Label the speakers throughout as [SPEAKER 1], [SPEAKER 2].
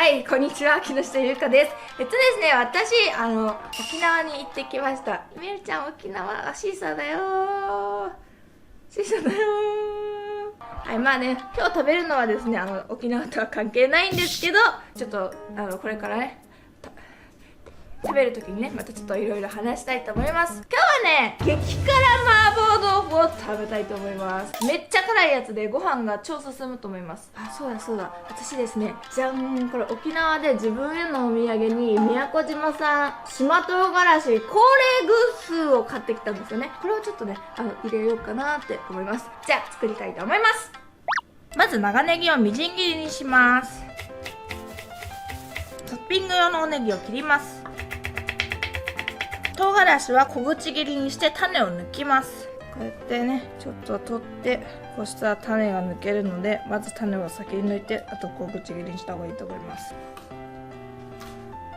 [SPEAKER 1] はい、こんにちは、木下ゆうかです。ですね、私、沖縄に行ってきました。みるちゃん、沖縄、シーサーだよー。シーサーだよー。はい、まあね、今日食べるのはですね、沖縄とは関係ないんですけど、ちょっと、これからね、食べるときにね、またちょっといろいろ話したいと思います。今日はね、激辛麻婆豆腐を食べたいと思います。めっちゃ辛いやつでご飯が超進むと思います。あ、そうだそうだ。私ですね、じゃん、これ沖縄で自分へのお土産に宮古島産島唐辛子高齢グースを買ってきたんですよね。これをちょっとね、入れようかなって思います。じゃあ、作りたいと思います。まず長ネギをみじん切りにします。トッピング用のおネギを切ります。唐辛子は小口切りにして種を抜きます。こうやってね、ちょっと取ってこうしたら種が抜けるので、まず種を先に抜いて、あと小口切りにした方がいいと思います。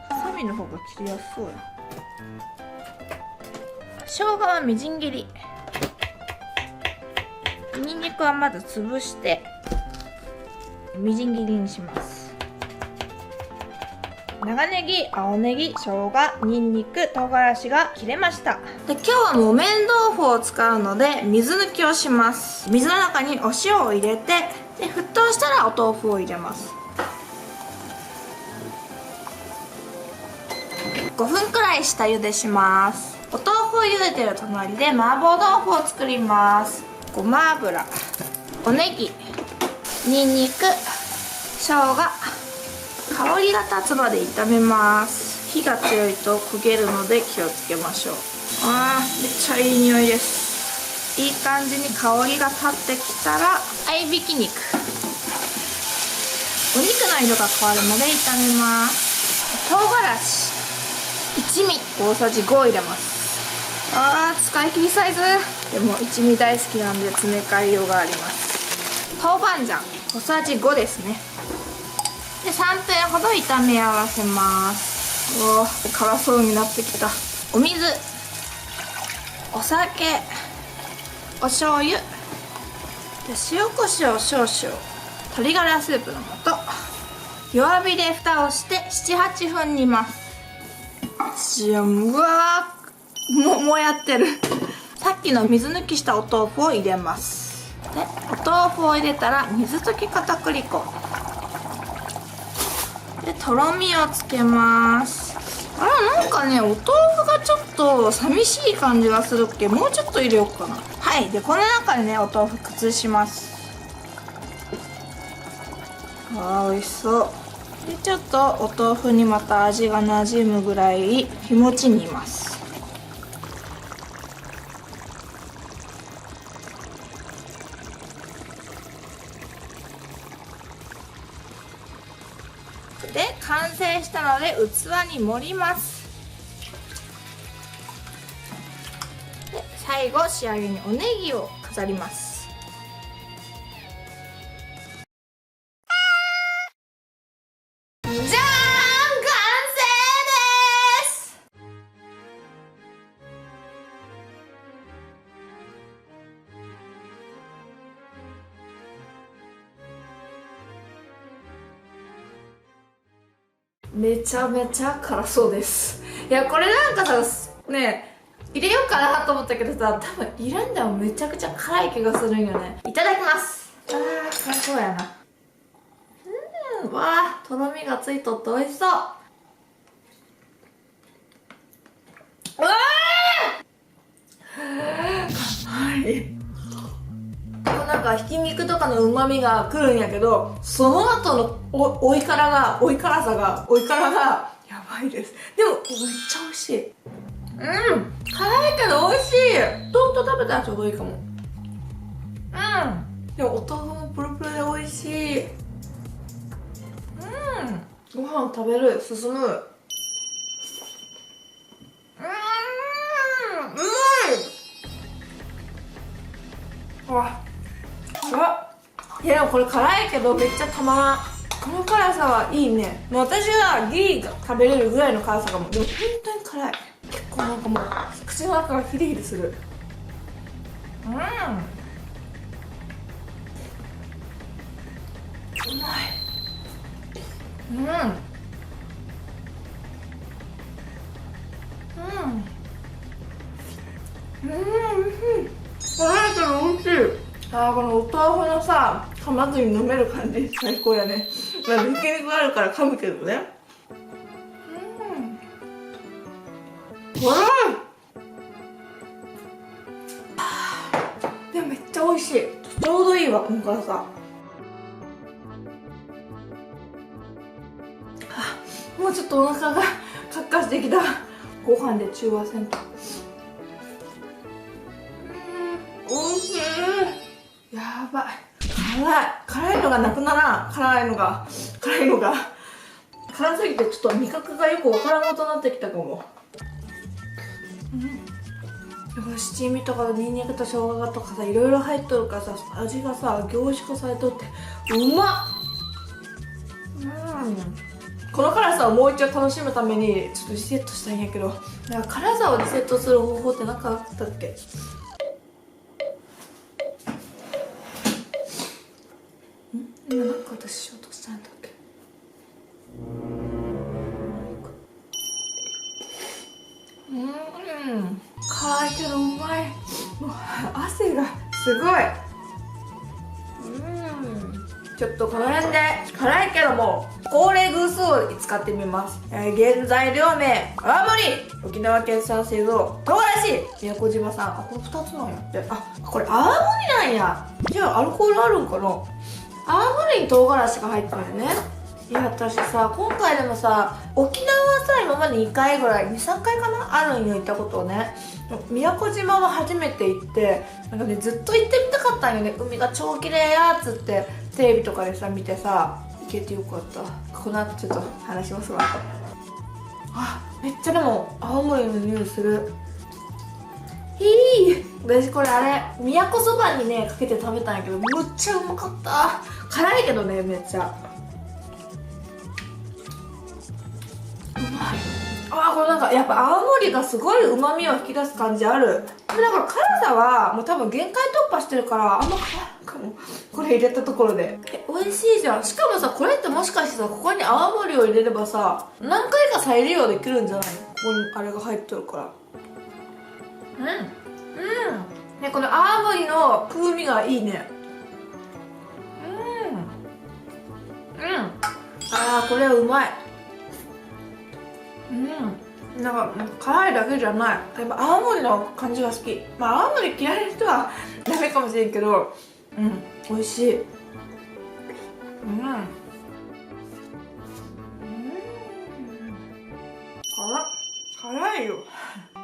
[SPEAKER 1] ハサミの方が切りやすそうや。生姜はみじん切り。にんにくはまず潰してみじん切りにします。長ネギ、青ネギ、生姜、にんにく、唐辛子が切れました。で、今日は木綿豆腐を使うので水抜きをします。水の中にお塩を入れて、で沸騰したらお豆腐を入れます。5分くらい下茹でします。お豆腐を茹でてる隣で麻婆豆腐を作ります。ごま油、おネギ、にんにく、生姜、香りが立つまで炒めます。火が強いと焦げるので気をつけましょう。めっちゃいい匂いです。いい感じに香りが立ってきたら合いびき肉、お肉の色が変わるまで炒めます。唐辛子一味大さじ5を入れます。使い切りサイズ。でも一味大好きなんで詰め替えようがあります。豆板醤小さじ5ですね。で3分ほど炒め合わせます。辛そうになってきた。お水、お酒、お醤油で塩コショウ少々、鶏ガラスープの素、弱火で蓋をして7、8分煮ます。うわー、もうやってるさっきの水抜きしたお豆腐を入れます。でお豆腐を入れたら水溶き片栗粉でとろみをつけます。なんかね、お豆腐がちょっと寂しい感じがするっけ。もうちょっと入れようかな。はい。でこの中にね、お豆腐崩します。美味しそうで、ちょっとお豆腐にまた味がなじむぐらい日持ち煮ます。で完成したので器に盛ります。で最後仕上げにおネギを飾ります。じゃーん、完成です。めちゃめちゃ辛そうです。いや、これなんかさ、ね、入れようかなと思ったけどさ、多分入れんでもめちゃくちゃ辛い気がするんよね。いただきます。辛そうやな。わー、とろみがついとって美味しそう。はい。なんかひき肉とかの旨味がくるんやけど、その後の追い辛さがやばいです。でもめっちゃ美味しい。辛いけど美味しい。豆腐と食べたらちょうどいいかも。でもお豆腐もプルプルで美味しい。ご飯食べる、進む。うまい。いやでもこれ辛いけどめっちゃたまらん。この辛さはいいね。もう私はギリ食べれるぐらいの辛さかも。でも本当に辛い。結構なんかもう口の中がヒリヒリする。うまい。うんうん、辛いけど美味しい。このお豆腐のさ、噛まずに飲める感じ最高やね。まあ、ひき肉があるから噛むけどね。辛い。でもめっちゃ美味しい。ちょうどいいわ、この辛さ。もうちょっとお腹がカッカしてきた。ご飯で中和せんと。美味しい。やばい。辛いのがなくならん。辛いのが辛すぎてちょっと味覚がよくわからんことになってきたかも。七味とかニンニクと生姜とかさ、いろいろ入っとるからさ、味がさ凝縮されとってうまっ。この辛さをもう一度楽しむためにちょっとリセットしたいんやけど、辛さをリセットする方法って何かあったっけ？今なんか私しようとしたんだっけ？辛いけどうまい。もう汗がすごい。ちょっとこの辺で辛いけども高麗グースを使ってみます。原材料名泡盛、沖縄県産製造唐辛子、宮古島産。これ2つなんやって。これ泡盛なんや。じゃあアルコールあるんかな。泡盛に唐辛子が入ってるよね。いや私さ、今回でもさ、沖縄はさ今まで2回ぐらい23回かなあるんよ、行ったことをね。宮古島は初めて行って、なんかねずっと行ってみたかったんよね。海が超綺麗やっつってテレビとかでさ見てさ、行けてよかった。この後ちょっと話しますわ。めっちゃでも青森の匂いする。私これ宮古そばにねかけて食べたんやけど、むっちゃうまかった。辛いけどね、めっちゃうまい。これなんかやっぱ青森がすごい旨味を引き出す感じある。でなんか辛さはもう多分限界突破してるからあんま辛いかも、これ入れたところで。美味しいじゃん。しかもさ、これってもしかしてさ、ここに泡盛を入れればさ何回か再利用できるんじゃないの？ここにあれが入ってるから。ね、この泡盛の風味がいいね。これはうまい。なんか辛いだけじゃない。やっぱ青森の感じが好き。青森嫌いな人はダメかもしれんけど、美味しい。辛いよ。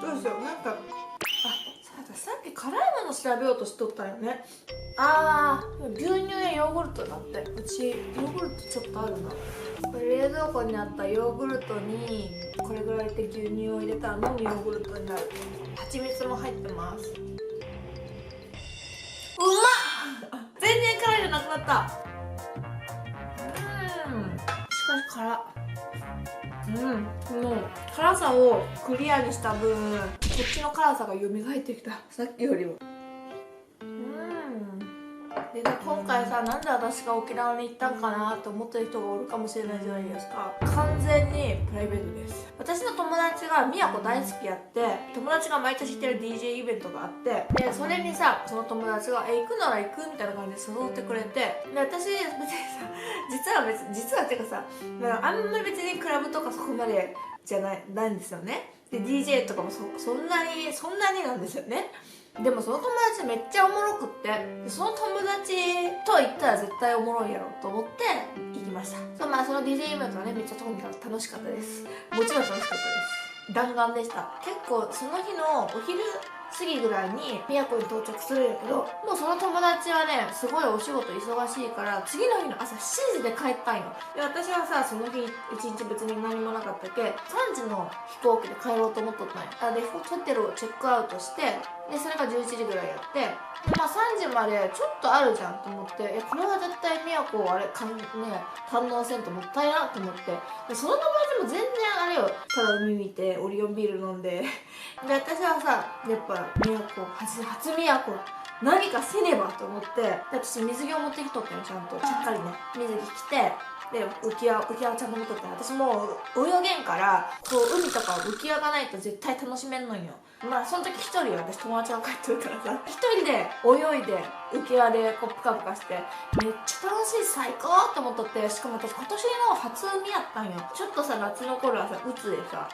[SPEAKER 1] どうしよう。なんかさっき辛いもの調べようとしとったよね。牛乳やヨーグルトだって。うちヨーグルトちょっとあるな。これ冷蔵庫にあったヨーグルトにこれぐらいで牛乳を入れたら飲むヨーグルトになる。蜂蜜も入ってます。うまっ。全然辛いじゃなくなった。しかし辛っ。もう辛さをクリアにした分こっちの辛さが蘇ってきた、さっきよりも。でね、今回さ、なんで私が沖縄に行ったんかなって思ってる人がおるかもしれないじゃないですか。完全にプライベートです。私の友達が宮古大好きやって、友達が毎年行ってる DJ イベントがあって、でそれにさ、その友達が行くなら行くみたいな感じで誘ってくれて、で私別にさ、実はっていうかさ、あんまり別にクラブとかそこまでじゃないんですよね。で DJ とかもそんなになんですよね。でもその友達めっちゃおもろくって、その友達と行ったら絶対おもろいやろと思って行きました。その DJ イベントはね、めっちゃとにかく楽しかったです。もちろん楽しかったです。弾丸でした。結構その日のお昼過ぎぐらいに宮古に到着するんやけど、もうその友達はねすごいお仕事忙しいから次の日の朝7時で帰ったんよ。で私はさ、その日一日別に何もなかったけ3時の飛行機で帰ろうと思っとったんや。でホテルをチェックアウトして、でそれが11時ぐらいやって、で3時までちょっとあるじゃんと思って、これは絶対宮古を堪能せんともったいなと思って、でその友達も全然あれよ、ただ海見てオリオンビール飲んでで私はさ、やっぱ宮古初宮古何かせねばと思って、で私水着を持ってきとったよ、ちゃんとしっかりね水着着て、で浮き輪ちゃんと持っとって、私もう泳げんから、こう海とか浮き輪がないと絶対楽しめんのよ。まあその時一人よ、私友達が帰ってるからさ、一人で泳いで浮き輪でこうプカプカしてめっちゃ楽しい、最高と思っとって、しかも私今年の初海やったんよ。ちょっとさ夏の頃はさ鬱でさ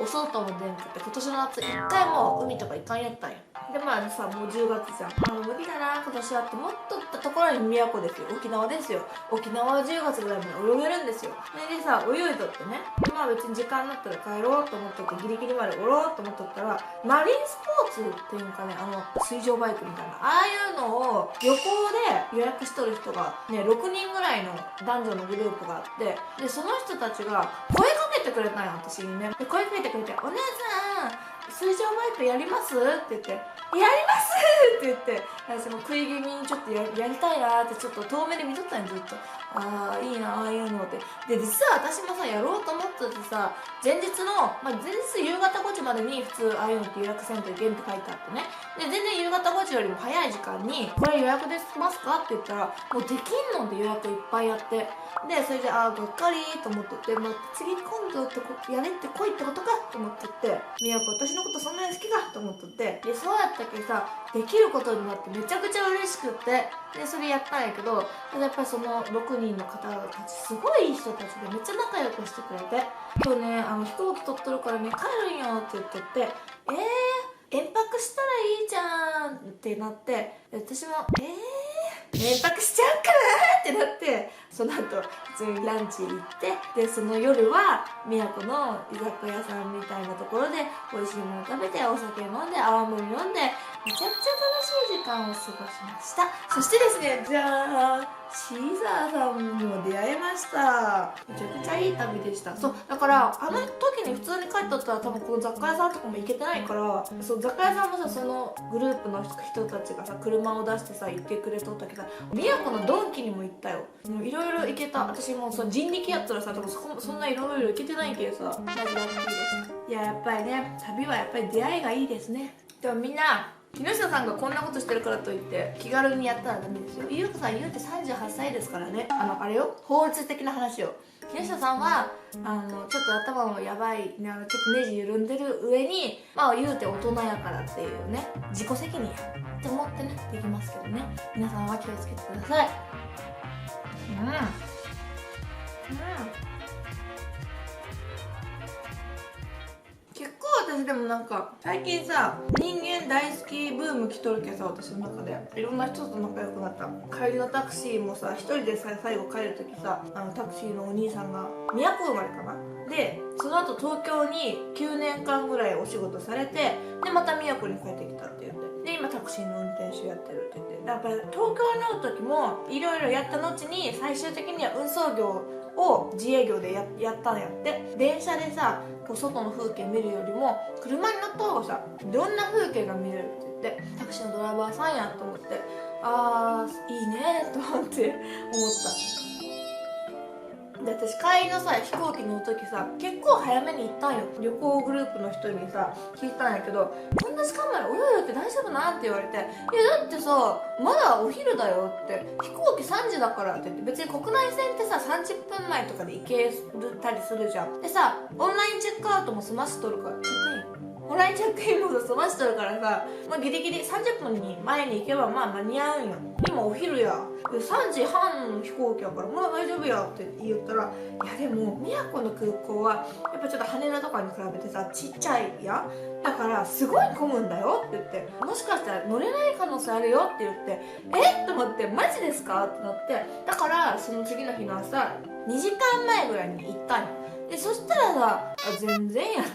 [SPEAKER 1] お外も出んくって、今年の夏一回も海とか行かんやったんよ。でまあさもう10月じゃん、もう無理だな今年はって思っとったところに宮古ですよ、沖縄ですよ。沖縄は10月ぐらいまで泳げるんですよ。でさ泳いとってね、でまあ別に時間になったら帰ろうと思っとってギリギリまでおろうと思っとったら、マリンスポーツっていうかね、水上バイクみたいなああいうのを旅行で予約しとる人がね6人ぐらいの男女のグループがあって、でその人たちが声かけてくれたんよ私にね。で声かけてくれて「お姉さん水上バイクやります？」って言って「やります!」って言って、私も食い気味にちょっとやりたいなってちょっと遠目で見とったんよずっと。ああいいなああいうのって。で実は私もさやろうと思っててさ、前日夕方5時までに普通ああいうのって予約せんといけんって書いてあってね。で全然夕方5時よりも早い時間に「これ予約できますか?」って言ったら「もうできんの?」って予約いっぱいやって、でそれでがっかりと思っとって、もう次今度ってやれって来いってことかと思っとって、宮古私のことそんなに好きかと思っとって、でそうやったけどさできることになってめちゃくちゃ嬉しくって、でそれやったんやけど、やっぱりその6人の方たちすごいいい人たちでめっちゃ仲良くしてくれて、今日ね飛行機取っとるからね帰るんよって言ってて、延泊したらいいじゃんってなって、私も延泊しちゃうかなってなって、その後普通にランチ行って、でその夜は宮古の居酒屋さんみたいなところで美味しいもの食べて、お酒飲んで泡盛飲んでめちゃくちゃ楽しい時間を過ごしました。そしてですね、じゃあシーザーさんにも出会えました。めちゃくちゃいい旅でした。そうだからあの時に普通に帰っとったら多分この雑貨屋さんとかも行けてないから、そう雑貨屋さんもさそのグループの人たちがさ車を出してさ行ってくれとったけど、宮古のドンキにも行ったよ。いろいろ行けた。私もその人力やったらさ多分そんないろいろ行けてないけどさ、マジラッキーでした。いややっぱりね旅はやっぱり出会いがいいですね。でもみんな木下さんがこんなことしてるからといって気軽にやったらダメですよ。優子さん言うて38歳ですからね。あれよ、法律的な話よ。木下さんはちょっと頭もやばい、ちょっとネジ緩んでる上にまあ言うて大人やからっていうね、自己責任やって思ってねできますけどね、皆さんは気をつけてください。結構私でもなんか最近さ人間大好きブーム来とるけどさ、私の中でいろんな人と仲良くなった。帰りのタクシーもさ一人でさ最後帰る時さタクシーのお兄さんが宮古生まれかなで、その後東京に9年間ぐらいお仕事されて、でまた宮古に帰ってきたって言って、で今タクシーの運転手やってるって言って、やっぱり東京におる時もいろいろやった後に最終的には運送業を自営業でやったんやって。電車でさこう外の風景見るよりも車に乗った方がさいろんな風景が見れるって言って、タクシーのドライバーさんやと思って、あーいいねと思って思った。で私帰りのさ飛行機乗る時さ結構早めに行ったんよ。旅行グループの人にさ聞いたんやけど、こんな時間まで泳いでって大丈夫なんって言われて、いやだってさまだお昼だよって、飛行機3時だからって言って、別に国内線ってさ30分前とかで行けたりするじゃん。でさオンラインチェックアウトも済ましとるから、チェックインオンラインチェックインも済ましとるからさ、まあ、ギリギリ30分に前に行けばまあ間に合うんよ。今お昼や3時半の飛行機やからまあ大丈夫やって言ったら、いやでも宮古の空港はやっぱちょっと羽田とかに比べてさちっちゃいやだからすごい混むんだよって言って、もしかしたら乗れない可能性あるよって言って、と思って、マジですかってなって、だからその次の日の朝2時間前ぐらいに行ったんよ。でそしたらさ全然やって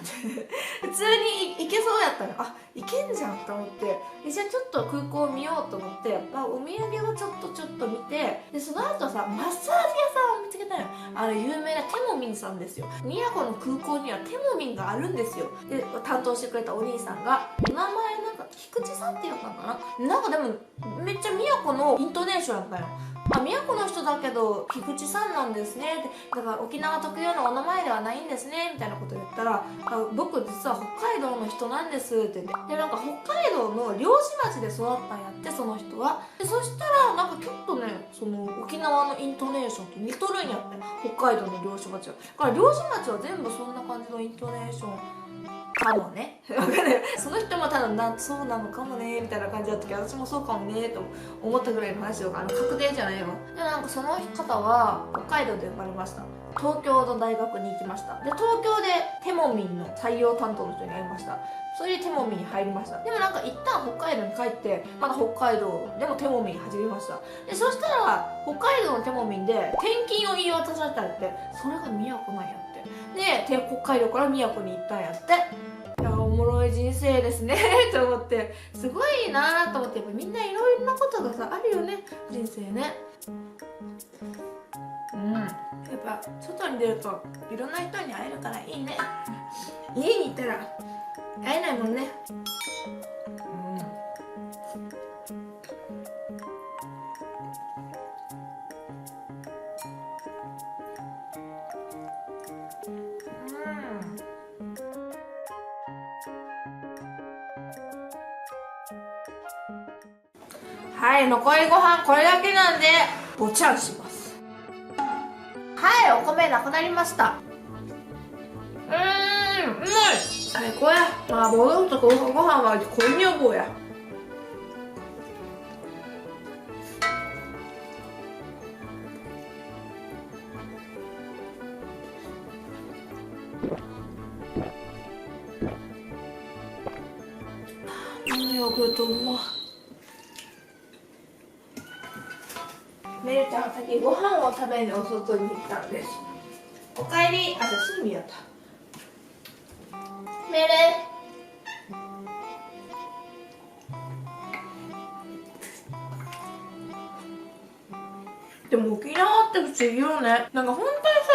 [SPEAKER 1] 普通に行けそうやったの。行けんじゃんと思って、じゃあちょっと空港見ようと思って、お土産をちょっと見て、でその後さマッサージ屋さんを見つけたよ。有名なテモミンさんですよ。宮古の空港にはテモミンがあるんですよ。で担当してくれたお兄さんがお名前なんか菊池さんって言ったのかな、なんかでもめっちゃ宮古のイントネーションやったよ。宮古の人だけど菊池さんなんですねって、だから沖縄特有のお名前ではないんですねみたいなこと言ったら、僕実は北海道の人なんですって言って、でなんか北海道の漁師町で育ったんやってその人は。でそしたらなんかちょっとねその沖縄のイントネーションと似とるんやって、北海道の漁師町は。だから漁師町は全部そんな感じのイントネーションかもね。わかんない。その人も多分そうなのかもねみたいな感じだったけど、私もそうかもねと思ったぐらいの話とか、確定じゃないよ。でなんかその方は北海道で生まれました。東京の大学に行きました。で東京でテモミンの採用担当の人に会いました。それでテモミンに入りました。でもなんか一旦北海道に帰ってまた北海道でもテモミン始めました。でそしたら北海道のテモミンで転勤を言い渡されたんやって。それが宮古なんやって。で北海道から宮古に行ったんやって。いやおもろい人生ですねと思って、すごいなと思って。やっぱみんないろいろなことがさあるよね、人生ね。やっぱ外に出るといろんな人に会えるからいいね。家にいたら会えないもんね。はい、残りご飯これだけなんでぼちゃんします。はい、お米なくなりました。うまい。最高や。まあ、ボドとご飯はこれ女房や。ヨーグルトうま。めるちゃんは先ご飯を食べにお外に行ったんです。おかえり。あ、じゃあすぐ見よった。める。でも沖縄って不思議よね。なんか本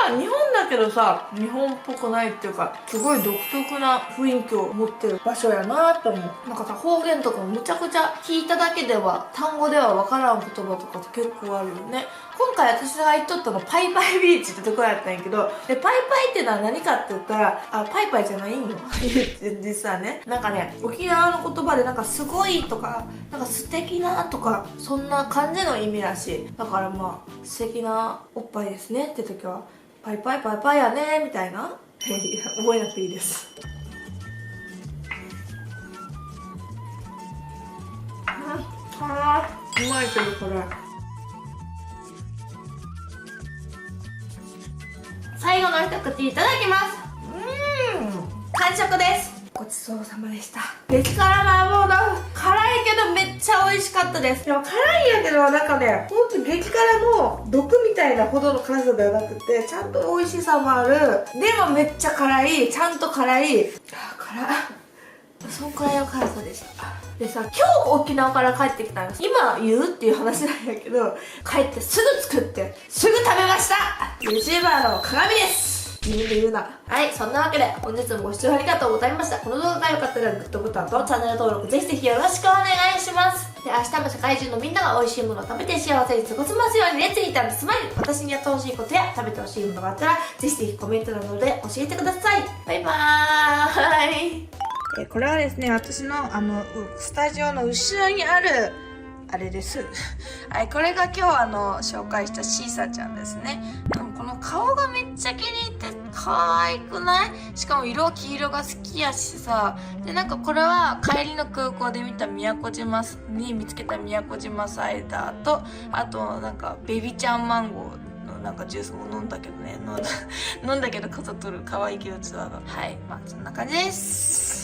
[SPEAKER 1] 当にさ、日本だけどさ、日本っぽくないっていうか、すごい独特な雰囲気を持ってる場所やなって思う。なんかさ、方言とかもむちゃくちゃ聞いただけでは、単語ではわからん言葉とかって結構あるよね。今回私が行っとったのパイパイビーチってとこやったんやけど、で、パイパイってのは何かって言ったら、パイパイじゃないんよ。実はね。なんかね、沖縄の言葉でなんかすごいとか、なんか素敵なとか、そんな感じの意味らしい。だからまあ、素敵なおっぱいですねって時は、パイパイパイパイやねみたいな。覚えなくていいです。うまいけどこれ。最後の一口いただきます。完食です。ごちそうさまでした。激辛麻婆豆腐、辛いけどめっちゃ美味しかったです。でも辛いんやけど、なんかね、ほんと激辛の毒みたいなほどの辛さではなくて、ちゃんと美味しさもある。でもめっちゃ辛い、ちゃんと辛い。辛い。そんくらいの辛さでした。でさ、今日沖縄から帰ってきたんです。今言うっていう話なんやけど、帰ってすぐ作ってすぐ食べました。 YouTuber の鏡です。自分で言うな。はい、そんなわけで本日もご視聴ありがとうございました。この動画が良かったらグッドボタンとチャンネル登録ぜひぜひよろしくお願いします。で、明日も世界中のみんなが美味しいものを食べて幸せに過ごせますように。レッツイーターのスマイル。私にやってほしいことや食べてほしいものがあったらぜひぜひコメントなどで教えてください。バイバーイ。これはですね、私のスタジオの後ろにあるあれです。はい、これが今日紹介したシーサちゃんですね。この顔がめっちゃ気に入って可愛くない？しかも色黄色が好きやしさ。で、なんかこれは帰りの空港で見た宮古島に見つけた宮古島サイダーと、あとなんかベビちゃんマンゴーのなんかジュースも飲んだけどね、飲んだけど飾っとる可愛いけどちょっとはい、まあそんな感じです。